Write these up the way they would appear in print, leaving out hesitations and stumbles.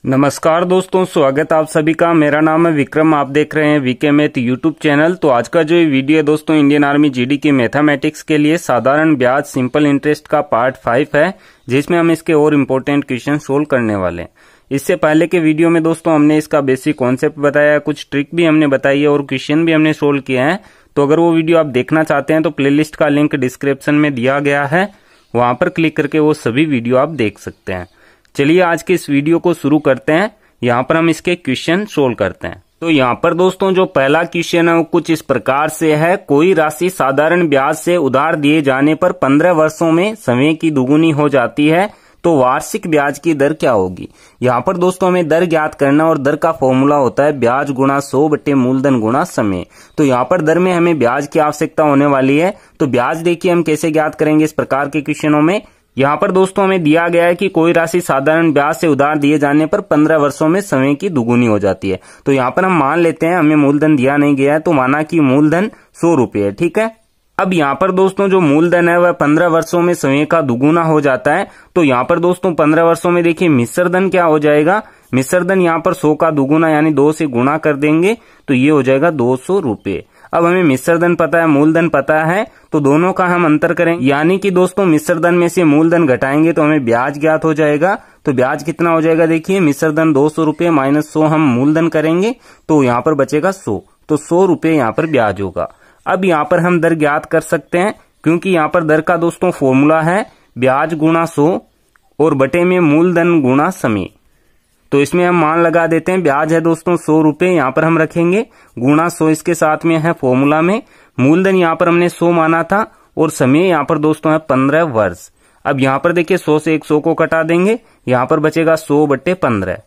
नमस्कार दोस्तों, स्वागत आप सभी का। मेरा नाम है विक्रम। आप देख रहे हैं वीके मैथ यूट्यूब चैनल। तो आज का जो ये वीडियो है दोस्तों, इंडियन आर्मी जीडी की मैथमेटिक्स के लिए साधारण ब्याज सिंपल इंटरेस्ट का पार्ट 5 है, जिसमें हम इसके और इम्पोर्टेंट क्वेश्चन सोल्व करने वाले हैं। इससे पहले के वीडियो में दोस्तों हमने इसका बेसिक कॉन्सेप्ट बताया, कुछ ट्रिक भी हमने बताई है और क्वेश्चन भी हमने सोल्व किए हैं। तो अगर वो वीडियो आप देखना चाहते हैं तो प्लेलिस्ट का लिंक डिस्क्रिप्शन में दिया गया है, वहां पर क्लिक करके वो सभी वीडियो आप देख सकते हैं। चलिए आज के इस वीडियो को शुरू करते हैं। यहाँ पर हम इसके क्वेश्चन सोल्व करते हैं। तो यहाँ पर दोस्तों जो पहला क्वेश्चन है वो कुछ इस प्रकार से है। कोई राशि साधारण ब्याज से उधार दिए जाने पर 15 वर्षों में समय की दुगुनी हो जाती है, तो वार्षिक ब्याज की दर क्या होगी। यहाँ पर दोस्तों हमें दर ज्ञात करना और दर का फॉर्मूला होता है ब्याज गुणा 100 बटे मूलधन गुणा समय। तो यहाँ पर दर में हमें ब्याज की आवश्यकता होने वाली है। तो ब्याज देखिए हम कैसे ज्ञात करेंगे इस प्रकार के क्वेश्चनों में। यहाँ पर दोस्तों हमें दिया गया है कि कोई राशि साधारण ब्याज से उधार दिए जाने पर 15 वर्षों में समय की दुगुनी हो जाती है। तो यहाँ पर हम मान लेते हैं, हमें मूलधन दिया नहीं गया है, तो माना कि मूलधन 100 रुपये है। ठीक है। अब यहाँ पर दोस्तों जो मूलधन है वह 15 वर्षों में समय का दुगुना हो जाता है। तो यहाँ पर दोस्तों 15 वर्षों में देखिए मिश्र धन क्या हो जाएगा। मिश्र धन यहाँ पर 100 का दुगुना यानी 2 से गुणा कर देंगे तो ये हो जाएगा 200 रुपये। अब हमें मिश्र धन पता है, मूलधन पता है, तो दोनों का हम अंतर करें, यानी कि दोस्तों मिश्र धन में से मूलधन घटाएंगे तो हमें ब्याज ज्ञात हो जाएगा। तो ब्याज कितना हो जाएगा, देखिए मिश्र धन 200 रुपये माइनस 100 हम मूलधन करेंगे तो यहाँ पर बचेगा 100। तो 100 रुपये यहाँ पर ब्याज होगा। अब यहाँ पर हम दर ज्ञात कर सकते हैं, क्योंकि यहाँ पर दर का दोस्तों फॉर्मूला है ब्याज गुणा 100 और बटे में मूलधन गुणा समय। तो इसमें हम मान लगा देते हैं, ब्याज है दोस्तों 100 रुपये, यहाँ पर हम रखेंगे गुणा 100 इसके साथ में है फॉर्मूला में। मूलधन यहाँ पर हमने 100 माना था और समय यहाँ पर दोस्तों है 15 वर्ष। अब यहाँ पर देखिए 100 से 100 को कटा देंगे, यहाँ पर बचेगा 100 बटे 15।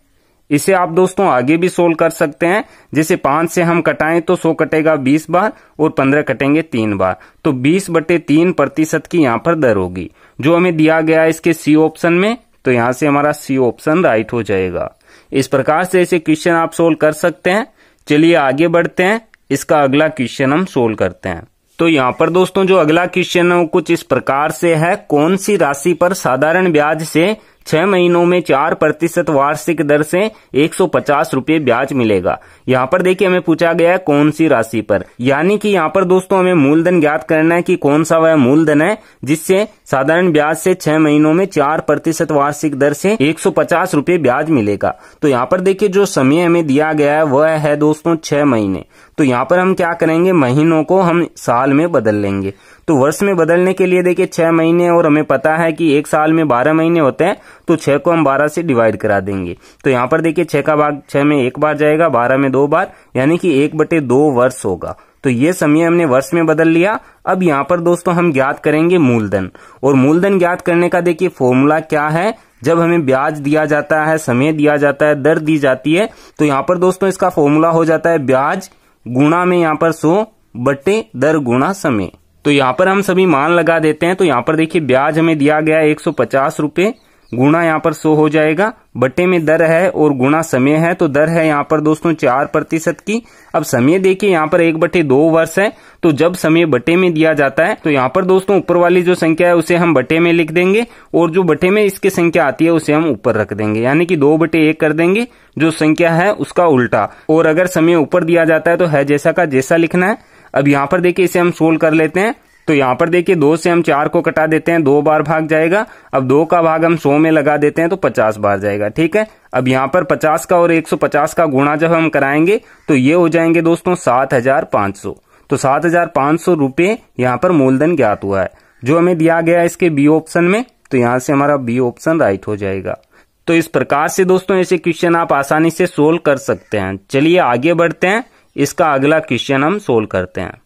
इसे आप दोस्तों आगे भी सोल्व कर सकते हैं। जैसे 5 से हम कटाएं तो 100 कटेगा 20 बार और 15 कटेंगे 3 बार, तो 20 बटे 3% की यहाँ पर दर होगी, जो हमें दिया गया है इसके सी ऑप्शन में। तो यहाँ से हमारा सी ऑप्शन राइट हो जाएगा। इस प्रकार से ऐसे क्वेश्चन आप सोल्व कर सकते हैं। चलिए आगे बढ़ते हैं, इसका अगला क्वेश्चन हम सोल्व करते हैं। तो यहाँ पर दोस्तों जो अगला क्वेश्चन है वो कुछ इस प्रकार से है। कौन सी राशि पर साधारण ब्याज से 6 महीनों में 4% वार्षिक दर से 150 रुपये ब्याज मिलेगा। यहाँ पर देखिए हमें पूछा गया है कौन सी राशि पर, यानी कि यहाँ पर दोस्तों हमें मूलधन ज्ञात करना है कि कौन सा वह मूलधन है जिससे साधारण ब्याज से 6 महीनों में 4% वार्षिक दर से 150 रुपये ब्याज मिलेगा। तो यहाँ पर देखिए जो समय हमें दिया गया है वह है दोस्तों 6 महीने। तो यहाँ पर हम क्या करेंगे, महीनों को हम साल में बदल लेंगे। तो वर्ष में बदलने के लिए देखिए 6 महीने और हमें पता है कि एक साल में 12 महीने होते हैं, तो 6 को हम 12 से डिवाइड करा देंगे। तो यहाँ पर देखिए 6 का भाग 6 में 1 बार जाएगा, 12 में 2 बार, यानी कि 1/2 वर्ष होगा। तो ये समय हमने वर्ष में बदल लिया। अब यहाँ पर दोस्तों हम ज्ञात करेंगे मूलधन, और मूलधन ज्ञात करने का देखिए फॉर्मूला क्या है। जब हमें ब्याज दिया जाता है, समय दिया जाता है, दर दी जाती है, तो यहाँ पर दोस्तों इसका फॉर्मूला हो जाता है ब्याज गुणा में यहाँ पर 100 बटे दर गुणा समय। तो यहाँ पर हम सभी मान लगा देते हैं। तो यहाँ पर देखिए ब्याज हमें दिया गया है 150 रुपये, गुणा यहाँ पर 100 हो जाएगा, बटे में दर है और गुणा समय है। तो दर है यहाँ पर दोस्तों 4% की। अब समय देखिए यहाँ पर 1/2 वर्ष है, तो जब समय बटे में दिया जाता है तो यहाँ पर दोस्तों ऊपर वाली जो संख्या है उसे हम बटे में लिख देंगे, और जो बटे में इसकी संख्या आती है उसे हम ऊपर रख देंगे, यानी कि 2/1 कर देंगे जो संख्या है उसका उल्टा। और अगर समय ऊपर दिया जाता है तो है जैसा का जैसा लिखना है। अब यहाँ पर देखिए इसे हम सोल्व कर लेते हैं। तो यहाँ पर देखिए 2 से हम 4 को कटा देते हैं, 2 बार भाग जाएगा। अब 2 का भाग हम 100 में लगा देते हैं तो 50 बार जाएगा। ठीक है। अब यहाँ पर 50 का और 150 का गुणा जब हम कराएंगे तो ये हो जाएंगे दोस्तों 7500। तो 7500 रुपये यहाँ पर मूलधन ज्ञात हुआ है, जो हमें दिया गया है इसके बी ऑप्शन में। तो यहाँ से हमारा बी ऑप्शन राइट हो जाएगा। तो इस प्रकार से दोस्तों ऐसे क्वेश्चन आप आसानी से सोल्व कर सकते हैं। चलिए आगे बढ़ते हैं, इसका अगला क्वेश्चन हम सोल्व करते हैं।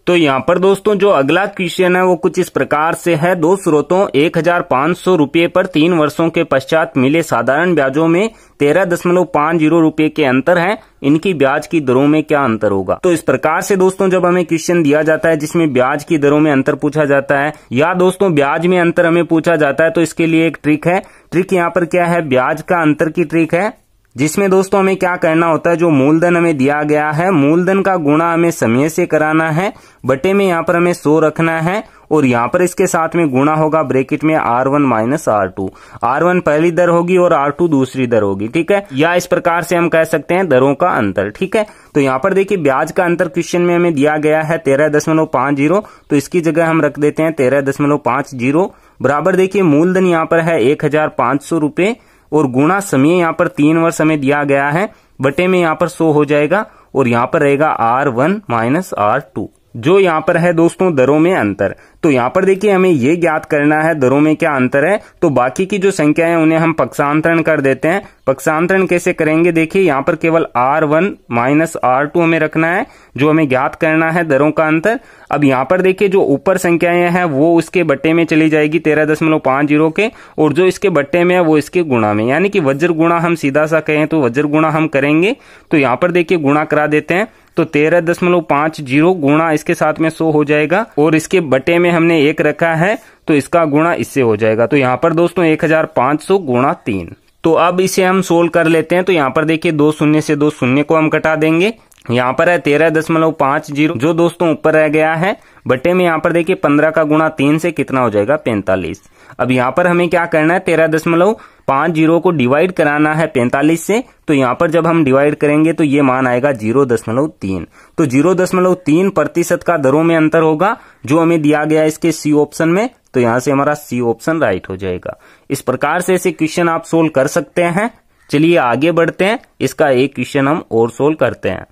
तो यहाँ पर दोस्तों जो अगला क्वेश्चन है वो कुछ इस प्रकार से है। दो स्रोतों 1500 रुपये पर 3 वर्षों के पश्चात मिले साधारण ब्याजों में 13.50 रुपये के अंतर है, इनकी ब्याज की दरों में क्या अंतर होगा। तो इस प्रकार से दोस्तों जब हमें क्वेश्चन दिया जाता है जिसमें ब्याज की दरों में अंतर पूछा जाता है, या दोस्तों ब्याज में अंतर हमें पूछा जाता है, तो इसके लिए एक ट्रिक है। ट्रिक यहाँ पर क्या है, ब्याज का अंतर की ट्रिक है, जिसमें दोस्तों हमें क्या करना होता है, जो मूलधन हमें दिया गया है मूलधन का गुणा हमें समय से कराना है, बटे में यहाँ पर हमें 100 रखना है, और यहाँ पर इसके साथ में गुणा होगा ब्रैकेट में R1 माइनस R2। R1 पहली दर होगी और R2 दूसरी दर होगी, ठीक है। या इस प्रकार से हम कह सकते हैं दरों का अंतर, ठीक है। तो यहाँ पर देखिए ब्याज का अंतर क्वेश्चन में हमें दिया गया है 13.50, तो इसकी जगह हम रख देते हैं 13.50 बराबर देखिए मूलधन यहाँ पर है 1500 रुपए और गुणा समय यहाँ पर 3 वर्ष हमें दिया गया है, बटे में यहाँ पर 100 हो जाएगा और यहाँ पर रहेगा R1 माइनस R2, जो यहाँ पर है दोस्तों दरों में अंतर। तो यहाँ पर देखिए हमें ये ज्ञात करना है दरों में क्या अंतर है। तो बाकी की जो संख्या है उन्हें हम पक्षांतरण कर देते हैं। पक्षांतरण कैसे करेंगे, देखिए यहाँ पर केवल R1 माइनस R2 हमें रखना है, जो हमें ज्ञात करना है दरों का अंतर। अब यहाँ पर देखिए जो ऊपर संख्याएं हैं वो उसके बट्टे में चली जाएगी 13.50 के, और जो इसके बट्टे में है वो इसके गुणा में, यानी कि वज्र गुणा हम सीधा सा कहें तो वज्र गुणा हम करेंगे। तो यहाँ पर देखिए गुणा करा देते हैं, तो 13.50 गुणा इसके साथ में 100 हो जाएगा और इसके बटे में हमने 1 रखा है तो इसका गुणा इससे हो जाएगा। तो यहाँ पर दोस्तों 1500 गुणा 3। तो अब इसे हम सोल्व कर लेते हैं। तो यहाँ पर देखिए 2 शून्य से 2 शून्य को हम घटा देंगे। यहाँ पर है 13.50 जो दोस्तों ऊपर रह गया है, बटे में यहाँ पर देखिए 15 का गुणा 3 से कितना हो जाएगा 45। अब यहाँ पर हमें क्या करना है 13.50 को डिवाइड कराना है 45 से। तो यहाँ पर जब हम डिवाइड करेंगे तो ये मान आएगा 0.3। तो 0.3% का दरों में अंतर होगा, जो हमें दिया गया इसके सी ऑप्शन में। तो यहाँ से हमारा सी ऑप्शन राइट हो जाएगा। इस प्रकार से ऐसे क्वेश्चन आप सोल्व कर सकते हैं। चलिए आगे बढ़ते हैं, इसका एक क्वेश्चन हम और सोल्व करते हैं।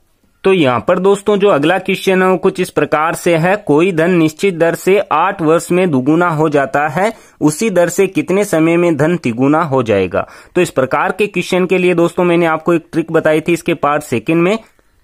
तो यहाँ पर दोस्तों जो अगला क्वेश्चन है वो कुछ इस प्रकार से है, कोई धन निश्चित दर से 8 वर्ष में दुगुना हो जाता है, उसी दर से कितने समय में धन तिगुना हो जाएगा। तो इस प्रकार के क्वेश्चन के लिए दोस्तों मैंने आपको एक ट्रिक बताई थी इसके पार्ट सेकंड में।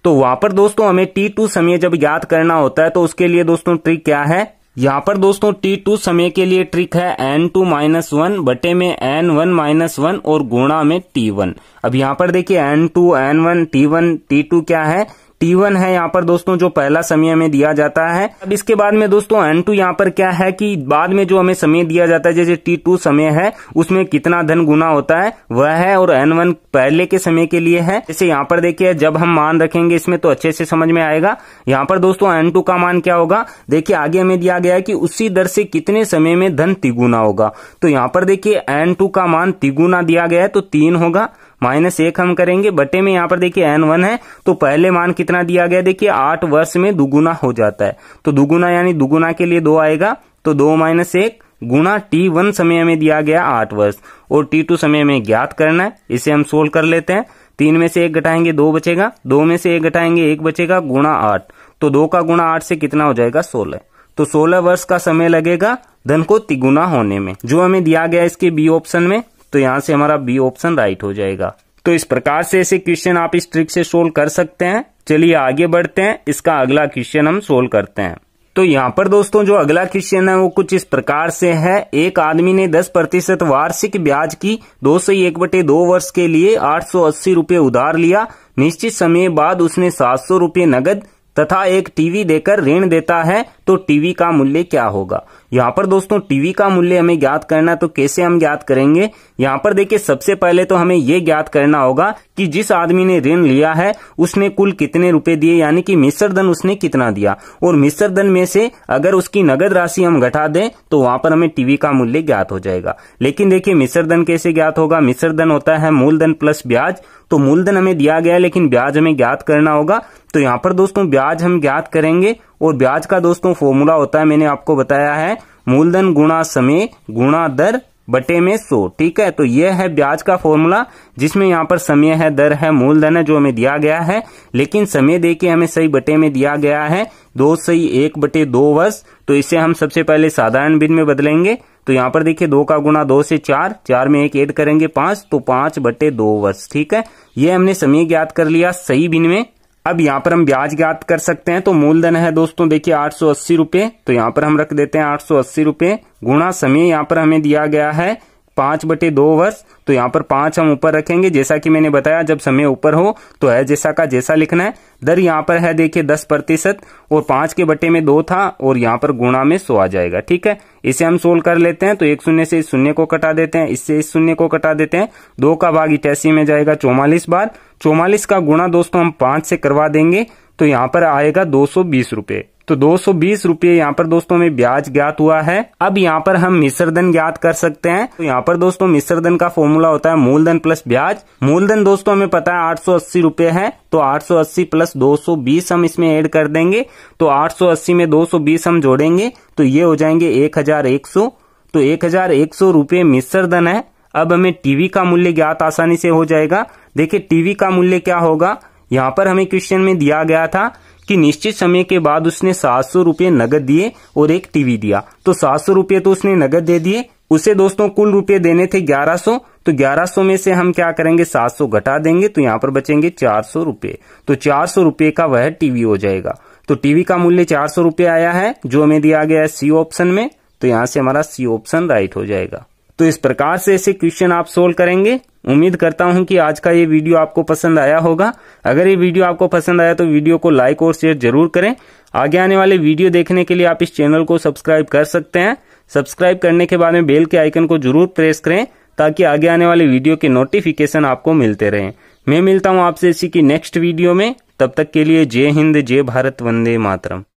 तो वहां पर दोस्तों हमें T2 समय जब ज्ञात करना होता है तो उसके लिए दोस्तों ट्रिक क्या है, यहाँ पर दोस्तों T2 समय के लिए ट्रिक है N2 माइनस 1 बटे में N1 माइनस 1 और गुणा में T1। अब यहाँ पर देखिए N2 N1 T1 T2 क्या है, T1 है यहाँ पर दोस्तों जो पहला समय हमें दिया जाता है। अब इसके बाद में दोस्तों N2 यहाँ पर क्या है कि बाद में जो हमें समय दिया जाता है, जैसे T2 समय है उसमें कितना धन गुना होता है वह है, और N1 पहले के समय के लिए है। जैसे यहाँ पर देखिए जब हम मान रखेंगे इसमें तो अच्छे से समझ में आएगा। यहाँ पर दोस्तों N2 का मान क्या होगा, देखिए आगे हमें दिया गया है कि उसी दर से कितने समय में धन तिगुना होगा। तो यहाँ पर देखिए N2 का मान तिगुना दिया गया है तो 3 होगा, माइनस 1 हम करेंगे, बटे में यहाँ पर देखिए N1 है तो पहले मान कितना दिया गया, देखिए 8 वर्ष में दुगुना हो जाता है। तो दुगुना यानी दुगुना के लिए 2 आएगा, तो 2 माइनस 1 गुणा T1 समय हमें दिया गया 8 वर्ष और T2 समय हमें ज्ञात करना है। इसे हम सोल्व कर लेते हैं। 3 में से 1 घटाएंगे 2 बचेगा, 2 में से 1 घटाएंगे 1 बचेगा, गुणा 8। तो 2 का गुणा 8 से कितना हो जाएगा 16। तो 16 वर्ष का समय लगेगा धन को तिगुना होने में, जो हमें दिया गया इसके बी ऑप्शन में। तो यहाँ से हमारा बी ऑप्शन राइट हो जाएगा। तो इस प्रकार से ऐसे क्वेश्चन आप इस ट्रिक से सोल्व कर सकते हैं। चलिए आगे बढ़ते हैं, इसका अगला क्वेश्चन हम सोल्व करते हैं। तो यहाँ पर दोस्तों जो अगला क्वेश्चन है वो कुछ इस प्रकार से है, एक आदमी ने 10% वार्षिक ब्याज की 2/1/2 वर्ष के लिए 880 रुपये उधार लिया। निश्चित समय बाद उसने 700 रुपये नगद तथा एक टीवी देकर ऋण देता है, तो टीवी का मूल्य क्या होगा। यहाँ पर दोस्तों टीवी का मूल्य हमें ज्ञात करना, तो कैसे हम ज्ञात करेंगे। यहाँ पर देखिए सबसे पहले तो हमें ये ज्ञात करना होगा कि जिस आदमी ने ऋण लिया है उसने कुल कितने रुपए दिए, यानी कि मिश्र धन उसने कितना दिया, और मिश्र धन में से अगर उसकी नगद राशि हम घटा दें तो वहां पर हमें टीवी का मूल्य ज्ञात हो जाएगा। लेकिन देखिए मिश्र धन कैसे ज्ञात होगा, मिश्र धन होता है मूलधन प्लस ब्याज। तो मूलधन हमें दिया गया है लेकिन ब्याज हमें ज्ञात करना होगा। तो यहाँ पर दोस्तों ब्याज हम ज्ञात करेंगे, और ब्याज का दोस्तों फॉर्मूला होता है, मैंने आपको बताया है, मूलधन गुणा समय गुणा दर बटे में 100। ठीक है, तो यह है ब्याज का फॉर्मूला, जिसमें यहाँ पर समय है, दर है, मूलधन है जो हमें दिया गया है, लेकिन समय देके हमें सही बटे में दिया गया है 2/1/2 वर्ष। तो इसे हम सबसे पहले साधारण भिन्न में बदलेंगे। तो यहाँ पर देखिए 2 का गुणा 2 से 4, 4 में 1 ऐड करेंगे 5, तो 5/2 वर्ष। ठीक है, ये हमने समय ज्ञात कर लिया सही भिन्न में। अब यहाँ पर हम ब्याज ज्ञात कर सकते हैं। तो मूलधन है दोस्तों देखिए 880 रुपये, तो यहाँ पर हम रख देते हैं 880 रुपये, गुणा समय यहाँ पर हमें दिया गया है 5/2 वर्ष। तो यहाँ पर 5 हम ऊपर रखेंगे, जैसा कि मैंने बताया जब समय ऊपर हो तो है जैसा का जैसा लिखना है। दर यहाँ पर है देखिए 10%, और 5 के बटे में 2 था, और यहाँ पर गुणा में 100 आ जाएगा। ठीक है, इसे हम सोल्व कर लेते हैं। तो 1 शून्य से इस शून्य को कटा देते हैं, इससे इस शून्य को कटा देते हैं। 2 का भाग 88 में जाएगा 44 बार। 44 का गुणा दोस्तों हम 5 से करवा देंगे, तो यहाँ पर आएगा 220 रुपये। तो 220 रुपये यहाँ पर दोस्तों में ब्याज ज्ञात हुआ है। अब यहाँ पर हम मिश्रधन ज्ञात कर सकते हैं। तो यहाँ पर दोस्तों मिश्रधन का फॉर्मूला होता है मूलधन प्लस ब्याज। मूलधन दोस्तों हमें पता है 880 रुपये है, तो 880 प्लस 220 हम इसमें ऐड कर देंगे। तो 880 में 220 हम जोड़ेंगे तो ये हो जाएंगे 1100। तो 1100 रुपये मिश्रधन है। अब हमें टीवी का मूल्य ज्ञात आसानी से हो जाएगा। देखिए टीवी का मूल्य क्या होगा, यहाँ पर हमें क्वेश्चन में दिया गया था कि निश्चित समय के बाद उसने 700 रुपये नगद दिए और एक टीवी दिया। तो 700 रुपये तो उसने नगद दे दिए, उसे दोस्तों कुल रुपये देने थे 1100। तो 1100 में से हम क्या करेंगे 700 घटा देंगे, तो यहाँ पर बचेंगे 400 रुपये। तो 400 रुपये का वह टीवी हो जाएगा। तो टीवी का मूल्य 400 रुपये आया है, जो हमें दिया गया है सी ऑप्शन में। तो यहाँ से हमारा सी ऑप्शन राइट हो जाएगा। तो इस प्रकार से ऐसे क्वेश्चन आप सोल्व करेंगे। उम्मीद करता हूं कि आज का ये वीडियो आपको पसंद आया होगा। अगर ये वीडियो आपको पसंद आया तो वीडियो को लाइक और शेयर जरूर करें। आगे आने वाले वीडियो देखने के लिए आप इस चैनल को सब्सक्राइब कर सकते हैं। सब्सक्राइब करने के बाद में बेल के आइकन को जरूर प्रेस करें ताकि आगे आने वाले वीडियो के नोटिफिकेशन आपको मिलते रहें। मैं मिलता हूं आपसे इसी की नेक्स्ट वीडियो में। तब तक के लिए जय हिंद, जय भारत, वंदे मातरम।